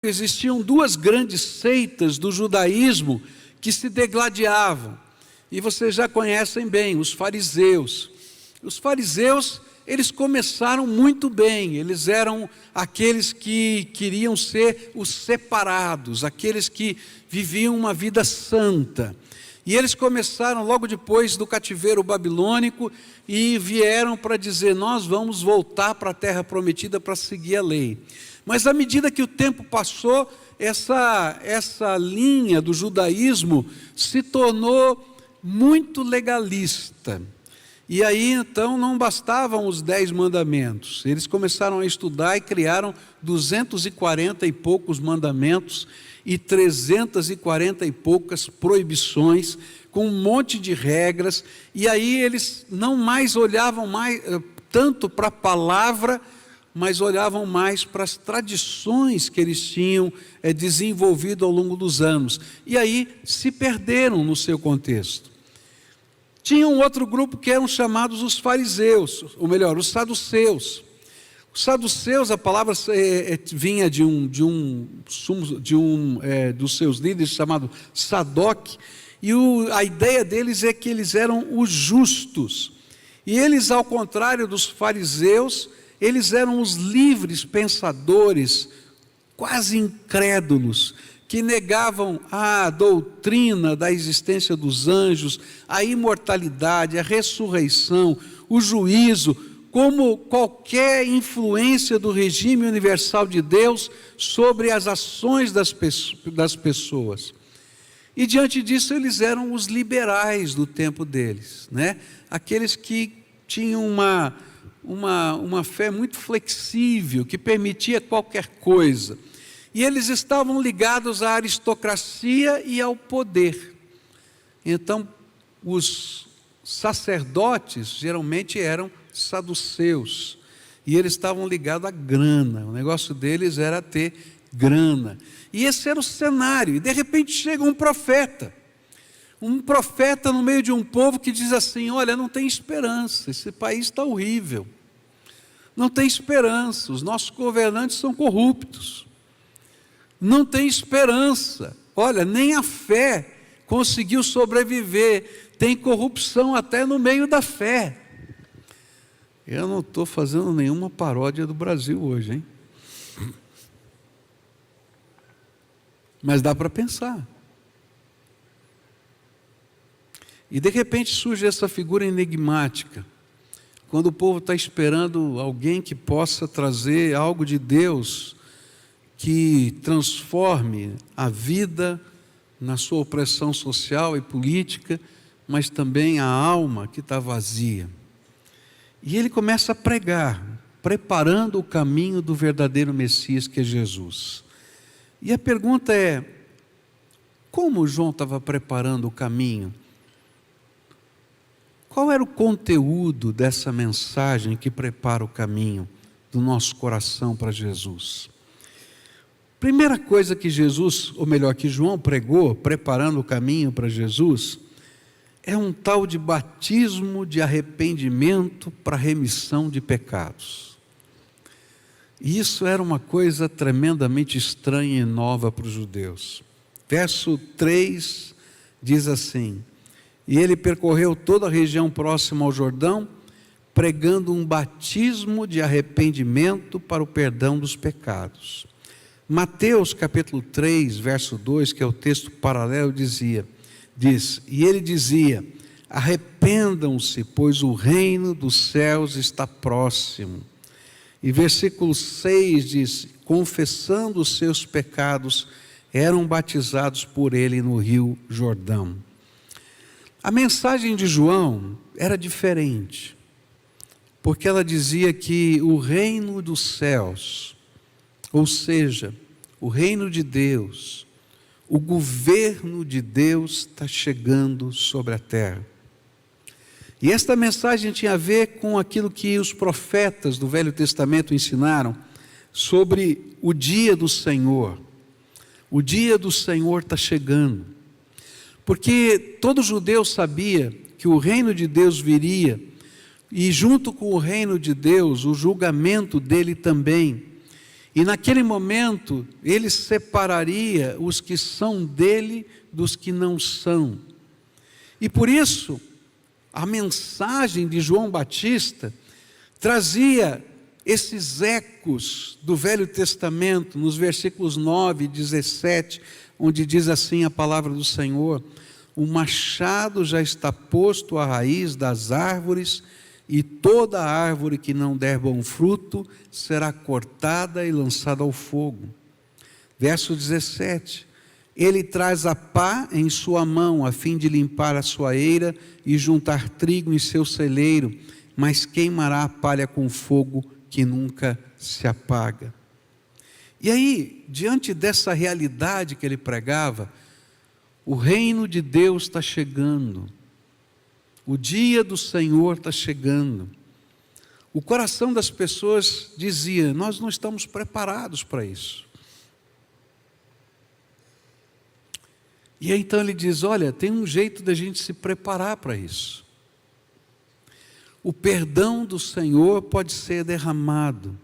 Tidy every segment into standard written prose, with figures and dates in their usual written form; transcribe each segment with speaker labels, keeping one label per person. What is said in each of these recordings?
Speaker 1: existiam duas grandes seitas do judaísmo que se degladiavam. E vocês já conhecem bem, os fariseus. Os fariseus, eles começaram muito bem, eles eram aqueles que queriam ser os separados, aqueles que viviam uma vida santa. E eles começaram logo depois do cativeiro babilônico e vieram para dizer: nós vamos voltar para a terra prometida para seguir a lei. Mas à medida que o tempo passou, essa linha do judaísmo se tornou muito legalista. E aí então não bastavam os 10 mandamentos, eles começaram a estudar e criaram 240 e poucos mandamentos e 340 e poucas proibições, com um monte de regras. E aí eles não mais olhavam tanto para a palavra, mas olhavam mais para as tradições que eles tinham desenvolvido ao longo dos anos. E aí se perderam no seu contexto. Tinha um outro grupo que eram chamados os fariseus, ou melhor, os saduceus. Os saduceus, a palavra vinha de um dos seus líderes chamado Sadoc, e a ideia deles é que eles eram os justos. E eles, ao contrário dos fariseus, eles eram os livres pensadores, quase incrédulos, que negavam a doutrina da existência dos anjos, a imortalidade, a ressurreição, o juízo, como qualquer influência do regime universal de Deus sobre as ações das pessoas. E diante disso eles eram os liberais do tempo deles, né? Aqueles que tinham uma fé muito flexível, que permitia qualquer coisa. E eles estavam ligados à aristocracia e ao poder. Então, os sacerdotes geralmente eram saduceus, e eles estavam ligados à grana. O negócio deles era ter grana. E esse era o cenário. E de repente chega um profeta no meio de um povo que diz assim: olha, não tem esperança, esse país está horrível, não tem esperança, os nossos governantes são corruptos, não tem esperança, olha, nem a fé conseguiu sobreviver, tem corrupção até no meio da fé. Eu não estou fazendo nenhuma paródia do Brasil hoje, hein? Mas dá para pensar. E de repente surge essa figura enigmática, quando o povo está esperando alguém que possa trazer algo de Deus, que transforme a vida na sua opressão social e política, mas também a alma que está vazia. E ele começa a pregar, preparando o caminho do verdadeiro Messias, que é Jesus. E a pergunta é: como João estava preparando o caminho? Qual era o conteúdo dessa mensagem que prepara o caminho do nosso coração para Jesus? Primeira coisa que que João pregou, preparando o caminho para Jesus, é um tal de batismo de arrependimento para remissão de pecados. E isso era uma coisa tremendamente estranha e nova para os judeus. Verso 3 diz assim: e ele percorreu toda a região próxima ao Jordão, pregando um batismo de arrependimento para o perdão dos pecados. Mateus capítulo 3, verso 2, que é o texto paralelo, diz: e ele dizia: arrependam-se, pois o reino dos céus está próximo. E versículo 6 diz: confessando os seus pecados, eram batizados por ele no rio Jordão. A mensagem de João era diferente, porque ela dizia que o reino dos céus, ou seja, o reino de Deus, o governo de Deus está chegando sobre a terra. E esta mensagem tinha a ver com aquilo que os profetas do Velho Testamento ensinaram sobre o dia do Senhor. O dia do Senhor está chegando, porque todo judeu sabia que o reino de Deus viria, e junto com o reino de Deus, o julgamento dele também. E naquele momento, ele separaria os que são dele dos que não são. E por isso, a mensagem de João Batista trazia esses ecos do Velho Testamento, nos versículos 9 e 17, onde diz assim a palavra do Senhor: o machado já está posto à raiz das árvores, e toda árvore que não der bom fruto será cortada e lançada ao fogo. Verso 17: ele traz a pá em sua mão, a fim de limpar a sua eira e juntar trigo em seu celeiro, mas queimará a palha com fogo que nunca se apaga. E aí, diante dessa realidade que ele pregava, o reino de Deus está chegando, o dia do Senhor está chegando. O coração das pessoas dizia: nós não estamos preparados para isso. E aí então ele diz: olha, tem um jeito da gente se preparar para isso. O perdão do Senhor pode ser derramado,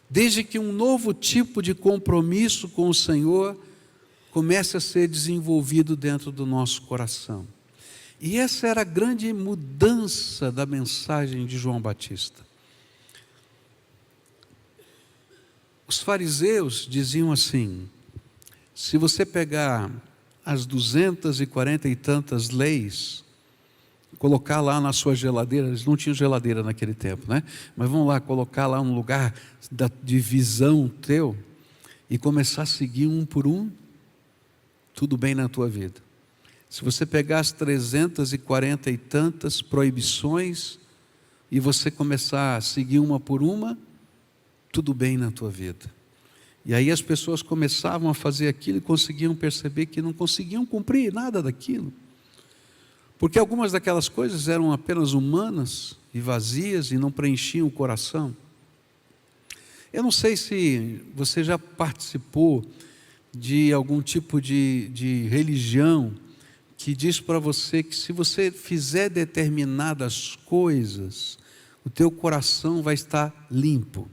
Speaker 1: desde que um novo tipo de compromisso com o Senhor comece a ser desenvolvido dentro do nosso coração. E essa era a grande mudança da mensagem de João Batista. Os fariseus diziam assim: se você pegar as 240 e tantas leis, colocar lá na sua geladeira, eles não tinham geladeira naquele tempo, né? Mas vamos lá, colocar lá um lugar de visão teu, e começar a seguir um por um, tudo bem na tua vida. Se você pegar as 340 e tantas proibições, e você começar a seguir uma por uma, tudo bem na tua vida. E aí as pessoas começavam a fazer aquilo e conseguiam perceber que não conseguiam cumprir nada daquilo. Porque algumas daquelas coisas eram apenas humanas e vazias e não preenchiam o coração. Eu não sei se você já participou de algum tipo de religião que diz para você que se você fizer determinadas coisas, o teu coração vai estar limpo.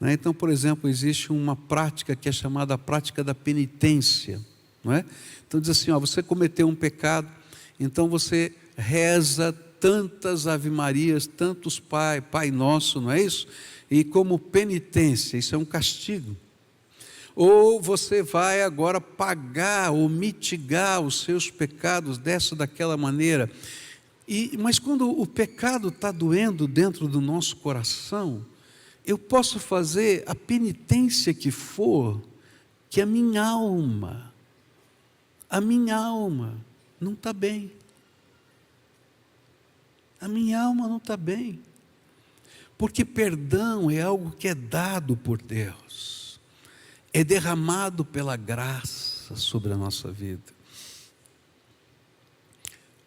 Speaker 1: Então, por exemplo, existe uma prática que é chamada a prática da penitência, não é? Então diz assim, você cometeu um pecado, então você reza tantas ave-marias, tantos Pai Nosso, não é isso? E como penitência, isso é um castigo. Ou você vai agora pagar ou mitigar os seus pecados daquela maneira. Mas quando o pecado está doendo dentro do nosso coração, eu posso fazer a penitência que for, que a minha alma não está bem. A minha alma não está bem. Porque perdão é algo que é dado por Deus, é derramado pela graça sobre a nossa vida.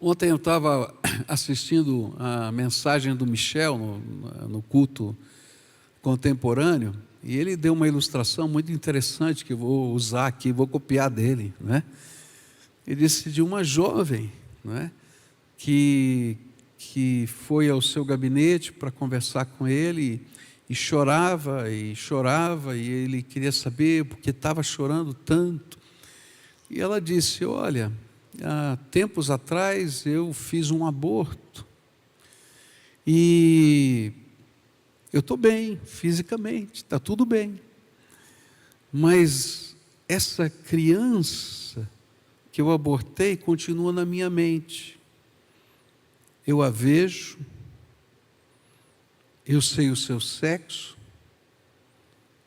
Speaker 1: Ontem eu estava assistindo a mensagem do Michel no culto contemporâneo, e ele deu uma ilustração muito interessante que eu vou usar aqui, vou copiar dele, né? Ele disse de uma jovem, né, que foi ao seu gabinete para conversar com ele, e chorava, e ele queria saber porque estava chorando tanto. E ela disse: olha, há tempos atrás eu fiz um aborto, e eu estou bem, fisicamente, está tudo bem. Mas essa criança que eu abortei continua na minha mente. Eu a vejo, eu sei o seu sexo,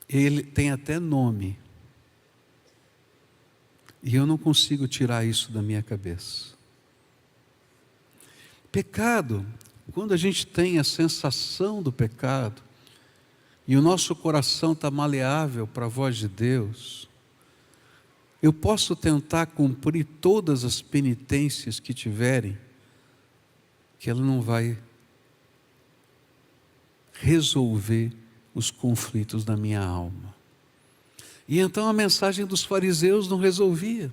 Speaker 1: ele tem até nome. E eu não consigo tirar isso da minha cabeça. Pecado, quando a gente tem a sensação do pecado, e o nosso coração está maleável para a voz de Deus, eu posso tentar cumprir todas as penitências que tiverem, que ela não vai resolver os conflitos da minha alma. E então a mensagem dos fariseus não resolvia.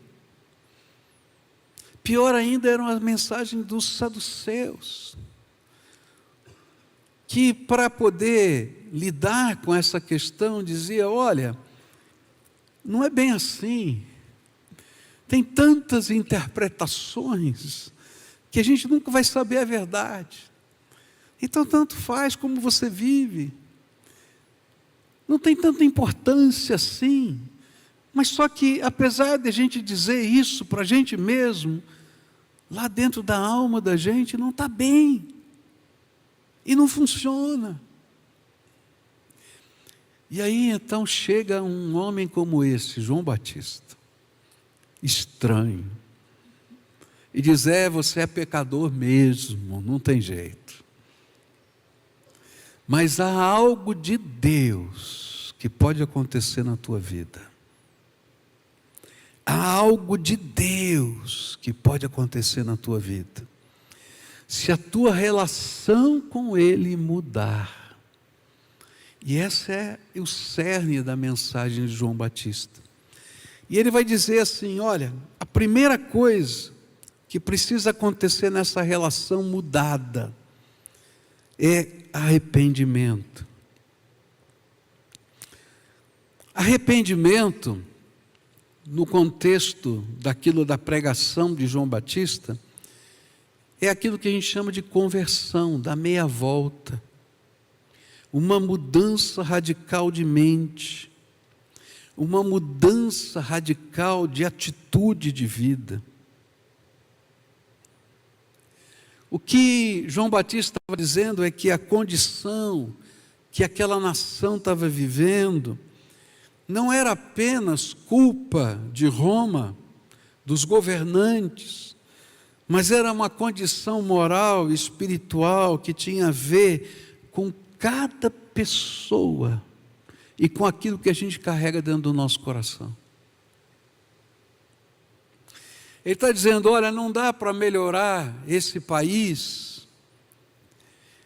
Speaker 1: Pior ainda era a mensagem dos saduceus. que para poder lidar com essa questão dizia: olha, não é bem assim, tem tantas interpretações que a gente nunca vai saber a verdade, então tanto faz como você vive, não tem tanta importância assim. Mas só que apesar de a gente dizer isso para a gente mesmo, lá dentro da alma da gente não está bem, e não funciona. E aí então chega um homem como esse, João Batista, estranho, e diz: você é pecador mesmo, não tem jeito. Mas há algo de Deus que pode acontecer na tua vida. Há algo de Deus que pode acontecer na tua vida, se a tua relação com Ele mudar. E esse é o cerne da mensagem de João Batista. E ele vai dizer assim: olha, a primeira coisa que precisa acontecer nessa relação mudada é arrependimento. Arrependimento, no contexto daquilo da pregação de João Batista, é aquilo que a gente chama de conversão, da meia volta, uma mudança radical de mente, uma mudança radical de atitude de vida. O que João Batista estava dizendo é que a condição que aquela nação estava vivendo não era apenas culpa de Roma, dos governantes, mas era uma condição moral e espiritual que tinha a ver com cada pessoa e com aquilo que a gente carrega dentro do nosso coração. Ele está dizendo: olha, não dá para melhorar esse país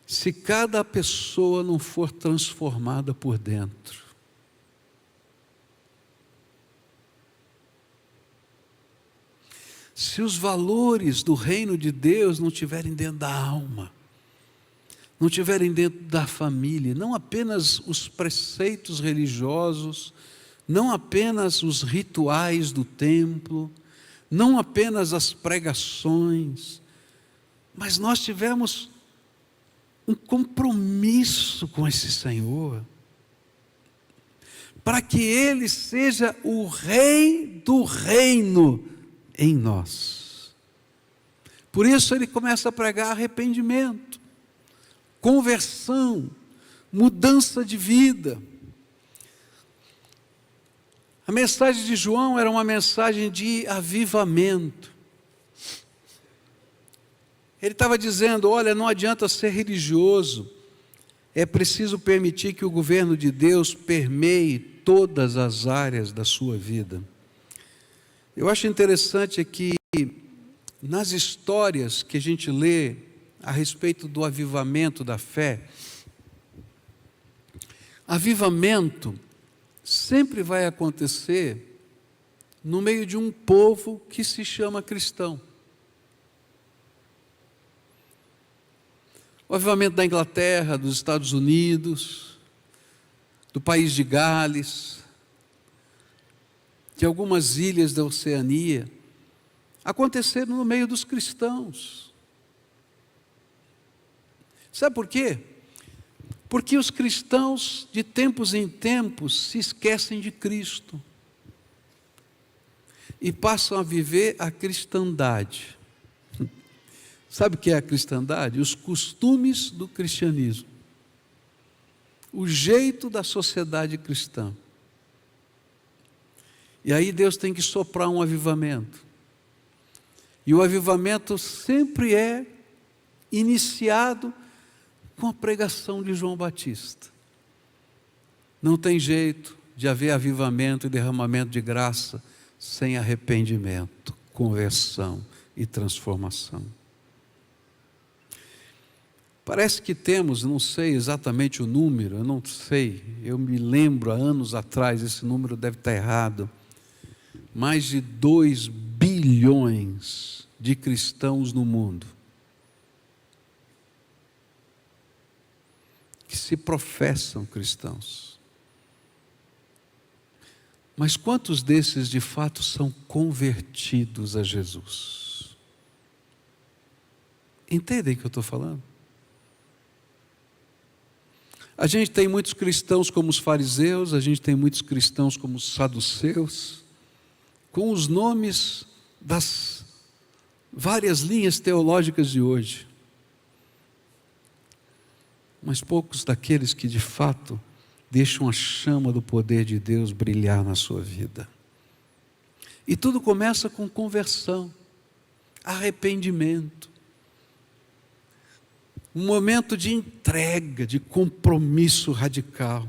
Speaker 1: se cada pessoa não for transformada por dentro. Se os valores do reino de Deus não estiverem dentro da alma, não estiverem dentro da família, não apenas os preceitos religiosos, não apenas os rituais do templo, não apenas as pregações, mas nós tivemos um compromisso com esse Senhor, para que Ele seja o Rei do reino em nós. Por isso ele começa a pregar arrependimento, conversão, mudança de vida. A mensagem de João era uma mensagem de avivamento. Ele estava dizendo: olha, não adianta ser religioso, é preciso permitir que o governo de Deus permeie todas as áreas da sua vida. Eu acho interessante que nas histórias que a gente lê a respeito do avivamento da fé, avivamento sempre vai acontecer no meio de um povo que se chama cristão. O avivamento da Inglaterra, dos Estados Unidos, do país de Gales, de algumas ilhas da Oceania, aconteceram no meio dos cristãos. Sabe por quê? Porque os cristãos, de tempos em tempos, se esquecem de Cristo e passam a viver a cristandade. Sabe o que é a cristandade? Os costumes do cristianismo, o jeito da sociedade cristã. E aí Deus tem que soprar um avivamento. E o avivamento sempre é iniciado com a pregação de João Batista. Não tem jeito de haver avivamento e derramamento de graça sem arrependimento, conversão e transformação. Parece que temos, não sei exatamente o número, eu não sei, eu me lembro há anos atrás, esse número deve estar errado, mais de 2 bilhões de cristãos no mundo. que se professam cristãos. Mas quantos desses de fato são convertidos a Jesus? Entendem o que eu estou falando? A gente tem muitos cristãos como os fariseus, a gente tem muitos cristãos como os saduceus, com os nomes das várias linhas teológicas de hoje. Mas poucos daqueles que de fato deixam a chama do poder de Deus brilhar na sua vida. E tudo começa com conversão, arrependimento, um momento de entrega, de compromisso radical.